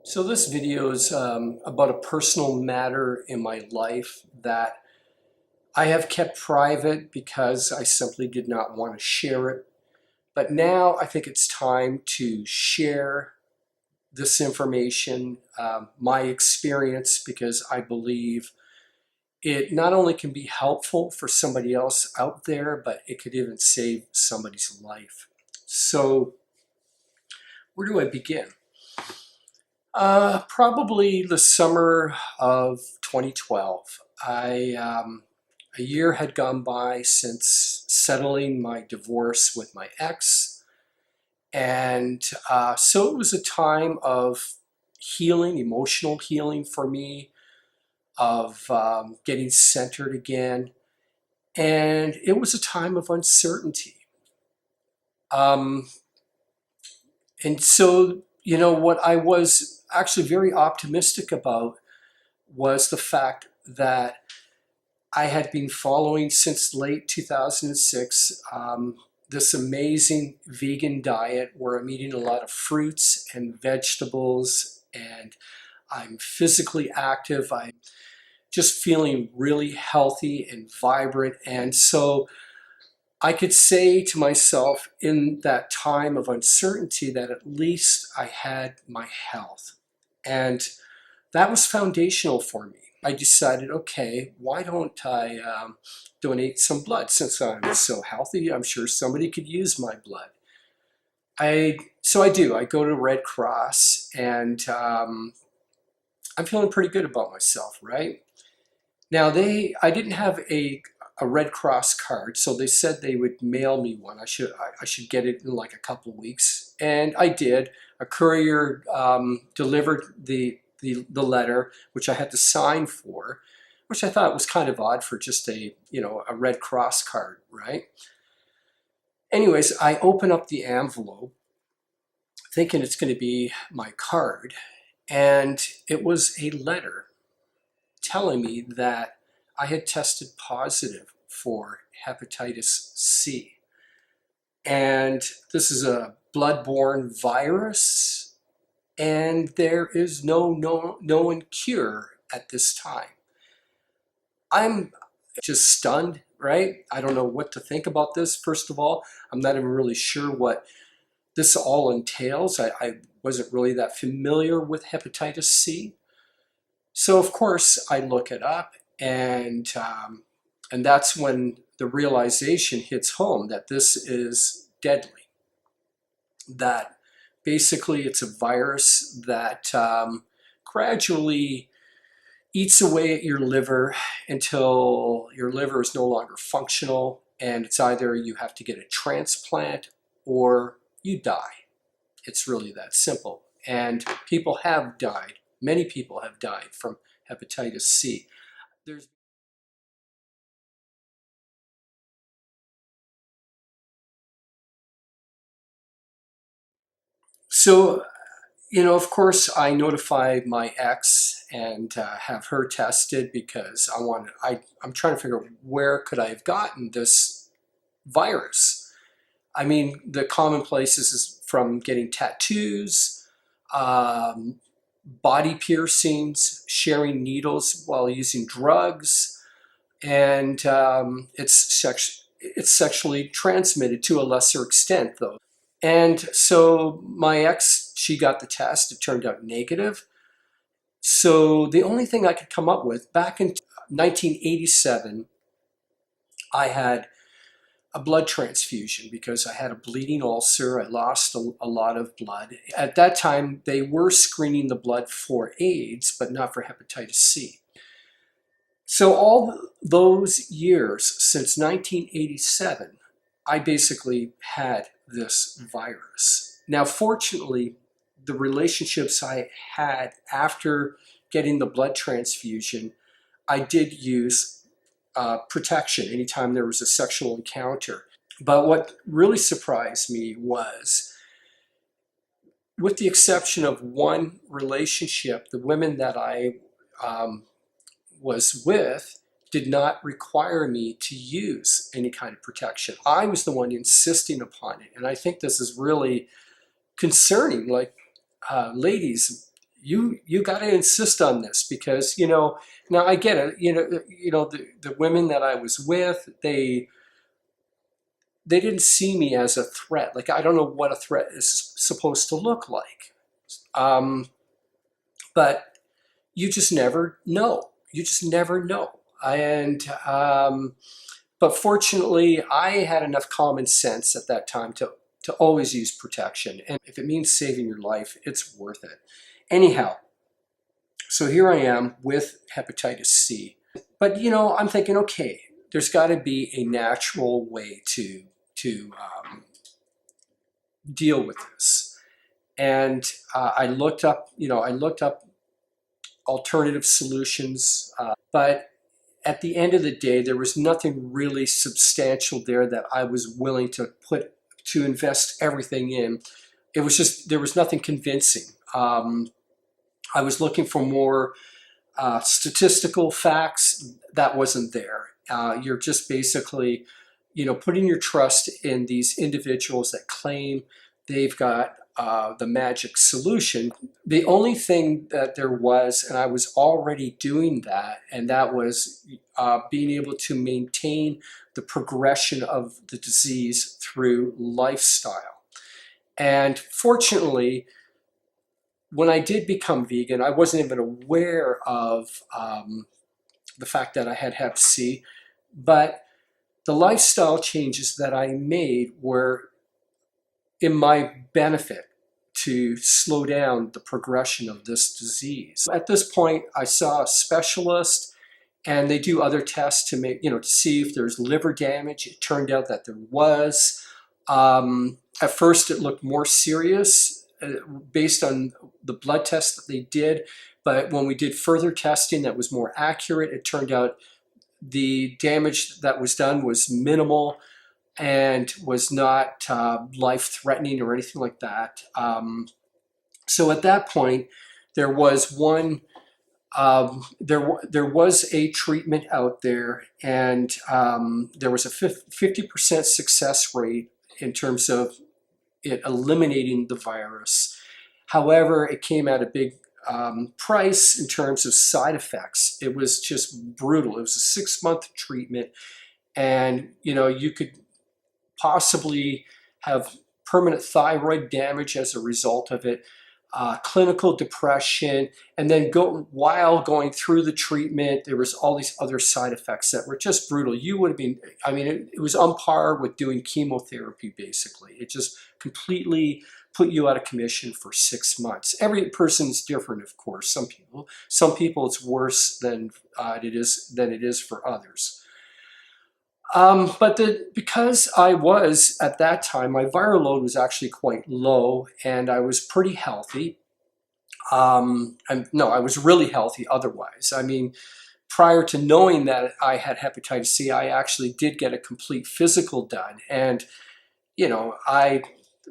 So this video is about a personal matter in my life that I have kept private because I simply did not want to share it. But now I think it's time to share this information, my experience, because I believe it not only can be helpful for somebody else out there, but it could even save somebody's life. So where do I begin? Probably the summer of 2012. A year had gone by since settling my divorce with my ex, and so it was a time of healing, emotional healing for me, of getting centered again, and it was a time of uncertainty. Um, and so, what I was actually very optimistic about was the fact that I had been following since late 2006 this amazing vegan diet where I'm eating a lot of fruits and vegetables, and I'm physically active. I'm just feeling really healthy and vibrant. And so I could say to myself in that time of uncertainty that at least I had my health. And that was foundational for me. I decided, okay, why don't I donate some blood since I'm so healthy? I'm sure somebody could use my blood. So I do. I go to Red Cross, and I'm feeling pretty good about myself, right? Now I didn't have a Red Cross card, so they said they would mail me one. I should get it in like a couple of weeks, and I did. A courier delivered the letter, which I had to sign for, which I thought was kind of odd for just a Red Cross card, right? Anyways, I open up the envelope thinking it's going to be my card, and it was a letter telling me that I had tested positive for hepatitis C. And this is a blood-borne virus, and there is no known cure at this time. I'm just stunned, right? I don't know what to think about this. First of all, I'm not even really sure what this all entails. I wasn't really that familiar with hepatitis C. So of course I look it up, and that's when the realization hits home that this is deadly. That basically it's a virus that gradually eats away at your liver until your liver is no longer functional, and it's either you have to get a transplant or you die. It's really that simple. And people have died. Many people have died from hepatitis C. There's so of course, I notified my ex and have her tested because I'm trying to figure out where could I have gotten this virus. I mean, the common places is from getting tattoos, um, body piercings, sharing needles while using drugs, and it's sexually transmitted to a lesser extent, though. And so my ex, she got the test. It turned out negative. So the only thing I could come up with back in 1987, I had a blood transfusion because I had a bleeding ulcer. I lost a lot of blood. At that time, they were screening the blood for AIDS, but not for hepatitis C. So all those years since 1987, I basically had this virus. Now, fortunately, the relationships I had after getting the blood transfusion, I did use protection anytime there was a sexual encounter. But what really surprised me was, with the exception of one relationship, the women that I um, was with did not require me to use any kind of protection. I was the one insisting upon it. And I think this is really concerning. Like, ladies, you got to insist on this because now I get it. The women that I was with, they didn't see me as a threat. Like, I don't know what a threat is supposed to look like. But you just never know. You just never know. And but fortunately, I had enough common sense at that time to always use protection. And if it means saving your life, it's worth it. Anyhow, so here I am with hepatitis C. But I'm thinking, okay, there's got to be a natural way to deal with this. And I looked up alternative solutions, but at the end of the day, there was nothing really substantial there that I was willing to invest everything in. It was just, there was nothing convincing. I was looking for more statistical facts. That wasn't there. You're just basically, putting your trust in these individuals that claim they've got the magic solution. The only thing that there was, and I was already doing that, and that was being able to maintain the progression of the disease through lifestyle. And fortunately, when I did become vegan, I wasn't even aware of the fact that I had Hep C, but the lifestyle changes that I made were in my benefit to slow down the progression of this disease. At this point, I saw a specialist, and they do other tests to see if there's liver damage. It turned out that there was. At first, it looked more serious based on the blood test that they did, but when we did further testing that was more accurate, it turned out the damage that was done was minimal and was not life-threatening or anything like that. So at that point, there was there was a treatment out there, and there was a 50% success rate in terms of it eliminating the virus. However, it came at a big price in terms of side effects. It was just brutal. It was a 6-month treatment, and you could possibly have permanent thyroid damage as a result of it, clinical depression, and then while going through the treatment, there was all these other side effects that were just brutal. You would have been, it was on par with doing chemotherapy, basically. It just completely put you out of commission for 6 months. Every person's different, of course. Some people it's worse than it is for others. But because I was, at that time, my viral load was actually quite low, and I was pretty healthy. No, I was really healthy otherwise. Prior to knowing that I had hepatitis C, I actually did get a complete physical done. And,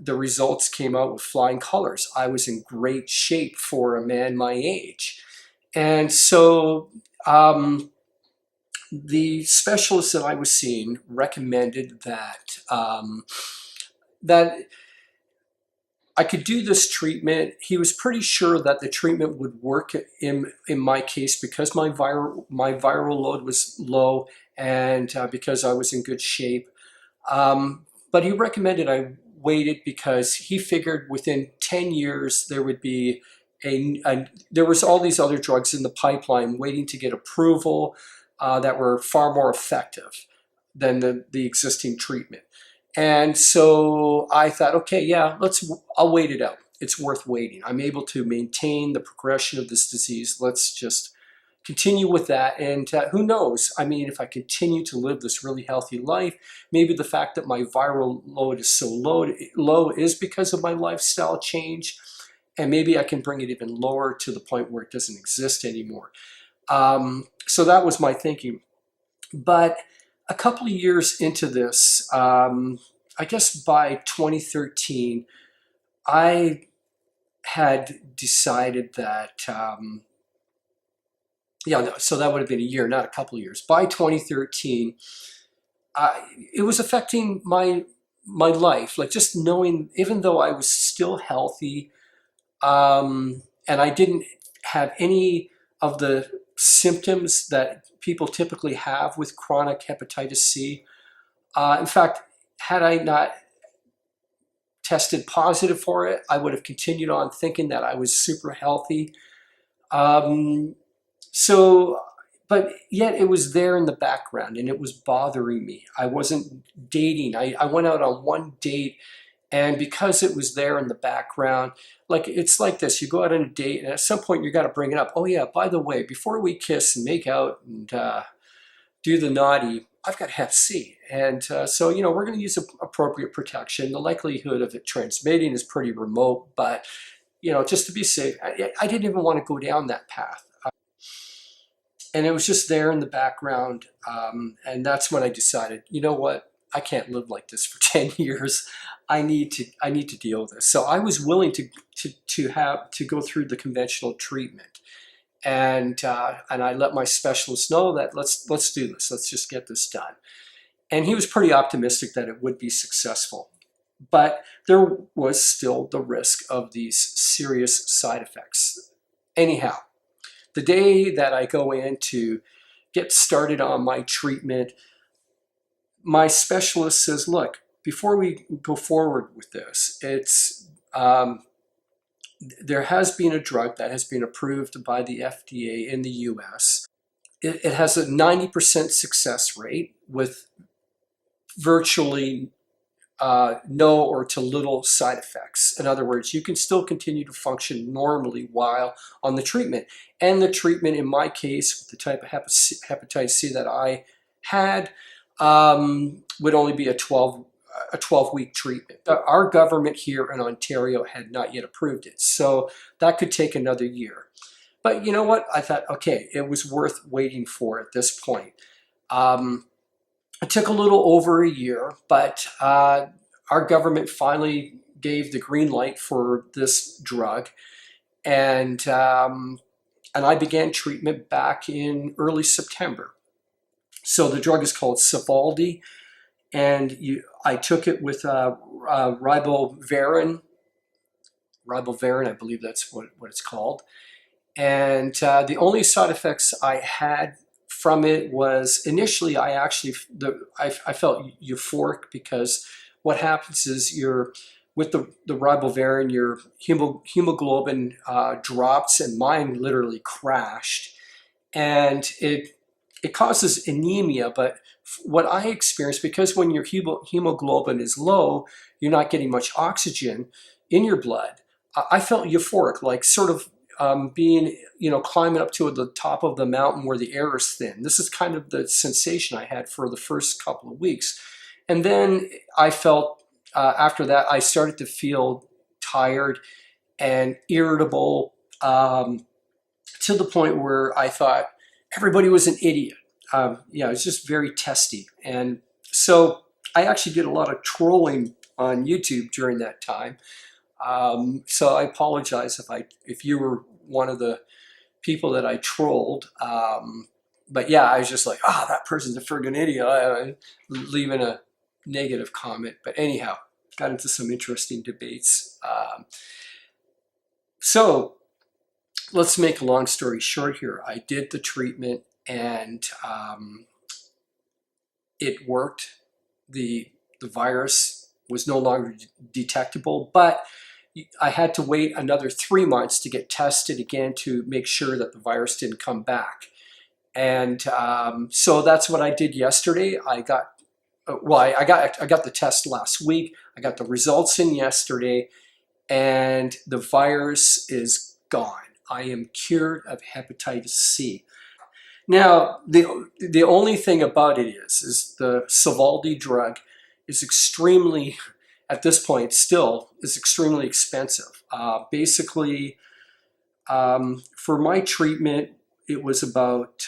the results came out with flying colors. I was in great shape for a man my age. And so, the specialist that I was seeing recommended that that I could do this treatment. He was pretty sure that the treatment would work in my case because my viral load was low, and because I was in good shape. But he recommended I waited because he figured within 10 years there would be there was all these other drugs in the pipeline waiting to get approval that were far more effective than the existing treatment. And so I thought, okay, yeah, I'll wait it out. It's worth waiting. I'm able to maintain the progression of this disease. Let's just continue with that. And who knows? If I continue to live this really healthy life, maybe the fact that my viral load is so low is because of my lifestyle change. And maybe I can bring it even lower to the point where it doesn't exist anymore. So that was my thinking. But a couple of years into this, I guess by 2013, I had decided that, so that would have been a year, not a couple of years. By 2013, it was affecting my life, like just knowing, even though I was still healthy, and I didn't have any of the symptoms that people typically have with chronic hepatitis C. In fact, had I not tested positive for it, I would have continued on thinking that I was super healthy. Um, so, but yet it was there in the background and it was bothering me. I wasn't dating. I went out on one date, and because it was there in the background, like it's like this, you go out on a date and at some point you got to bring it up. Oh yeah, by the way, before we kiss and make out and do the naughty, I've got Hep C. And so, we're going to use appropriate protection. The likelihood of it transmitting is pretty remote, but, just to be safe, I didn't even want to go down that path. And it was just there in the background. And that's when I decided, you know what? I can't live like this for 10 years. I need to deal with this. So I was willing to go through the conventional treatment. And I let my specialist know that let's do this. Let's just get this done. And he was pretty optimistic that it would be successful. But there was still the risk of these serious side effects. Anyhow, the day that I go in to get started on my treatment, my specialist says, look, before we go forward with this, there has been a drug that has been approved by the FDA in the US. It has a 90% success rate with virtually no or to little side effects. In other words, you can still continue to function normally while on the treatment. And the treatment, in my case, with the type of hepatitis C that I had, would only be a 12-week treatment. Our government here in Ontario had not yet approved it, so that could take another year. But you know what? I thought, okay, it was worth waiting for at this point. It took a little over a year, but our government finally gave the green light for this drug, and I began treatment back in early September. So the drug is called Sovaldi, and I took it with ribavirin. Ribavirin, I believe that's what it's called. And the only side effects I had from it was initially I felt euphoric, because what happens is with the ribavirin, your hemoglobin drops, and mine literally crashed, and it causes anemia. But what I experienced, because when your hemoglobin is low, you're not getting much oxygen in your blood. I felt euphoric, like sort of being, climbing up to the top of the mountain where the air is thin. This is kind of the sensation I had for the first couple of weeks. And then I felt, after that, I started to feel tired and irritable, to the point where I thought everybody was an idiot. It was just very testy. And so I actually did a lot of trolling on YouTube during that time. So I apologize if you were one of the people that I trolled. But yeah, I was just like, that person's a friggin' idiot, leaving a negative comment. But anyhow, got into some interesting debates. So let's make a long story short here. I did the treatment, and it worked. The virus was no longer detectable, but I had to wait another 3 months to get tested again to make sure that the virus didn't come back. And so that's what I did yesterday. I got the test last week. I got the results in yesterday, and the virus is gone. I am cured of hepatitis C. Now, the only thing about it is the Sovaldi drug is extremely, at this point still, is extremely expensive. Basically, for my treatment, it was about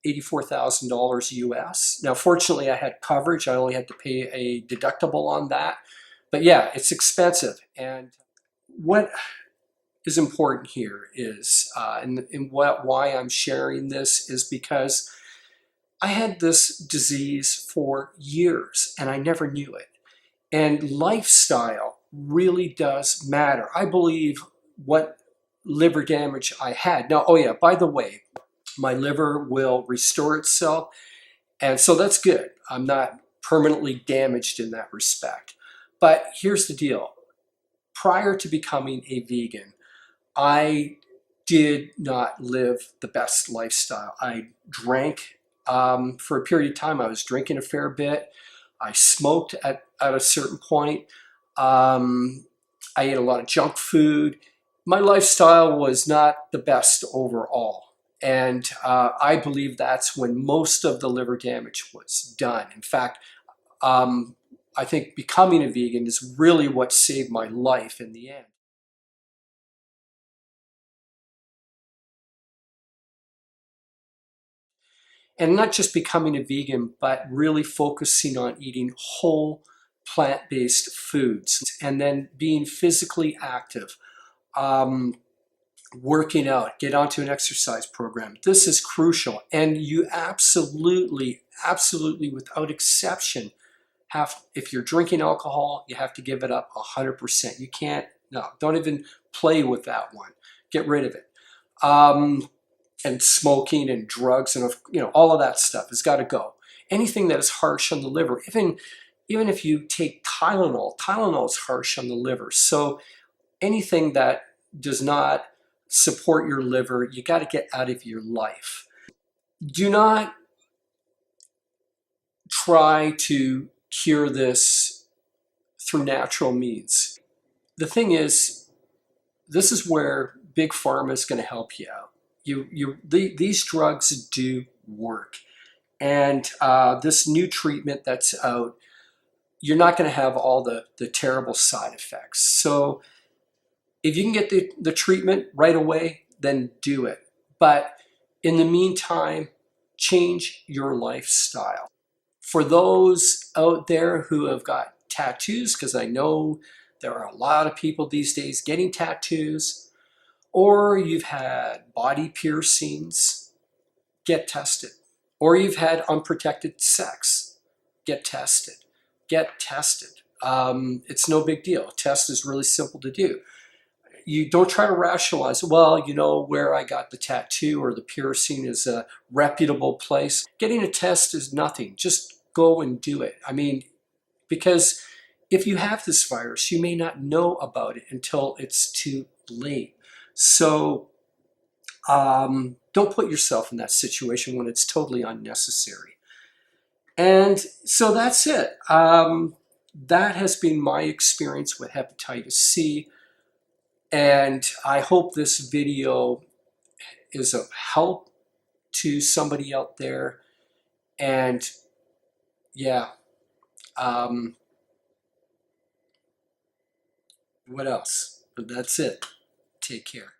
$84,000 US. Now, fortunately, I had coverage. I only had to pay a deductible on that. But yeah, it's expensive. And what is important here is, why I'm sharing this is because I had this disease for years and I never knew it. And lifestyle really does matter. I believe what liver damage I had. Now, oh yeah, by the way, my liver will restore itself, and so that's good. I'm not permanently damaged in that respect. But here's the deal. Prior to becoming a vegan, I did not live the best lifestyle. I drank for a period of time. I was drinking a fair bit. I smoked at a certain point. I ate a lot of junk food. My lifestyle was not the best overall. And I believe that's when most of the liver damage was done. In fact, I think becoming a vegan is really what saved my life in the end. And not just becoming a vegan, but really focusing on eating whole plant-based foods and then being physically active, um, working out, get onto an exercise program. This is crucial. And you absolutely, absolutely, without exception, if you're drinking alcohol, you have to give it up 100%. You can't, no, don't even play with that one. Get rid of it. And smoking and drugs and all of that stuff has got to go. Anything that is harsh on the liver, even if you take Tylenol is harsh on the liver. So anything that does not support your liver, you got to get out of your life. Do not try to cure this through natural means. The thing is, this is where Big Pharma is going to help you out. These drugs do work. And this new treatment that's out, you're not going to have all the terrible side effects. So if you can get the treatment right away, then do it. But in the meantime, change your lifestyle. For those out there who have got tattoos, because I know there are a lot of people these days getting tattoos, or you've had body piercings, get tested. Or you've had unprotected sex, get tested. Get tested. It's no big deal. A test is really simple to do. You don't try to rationalize, well, where I got the tattoo or the piercing is a reputable place. Getting a test is nothing. Just go and do it. I mean, because if you have this virus, you may not know about it until it's too late. So don't put yourself in that situation when it's totally unnecessary. And so that's it. That has been my experience with hepatitis C. And I hope this video is of help to somebody out there. And yeah, what else? But that's it. Take care.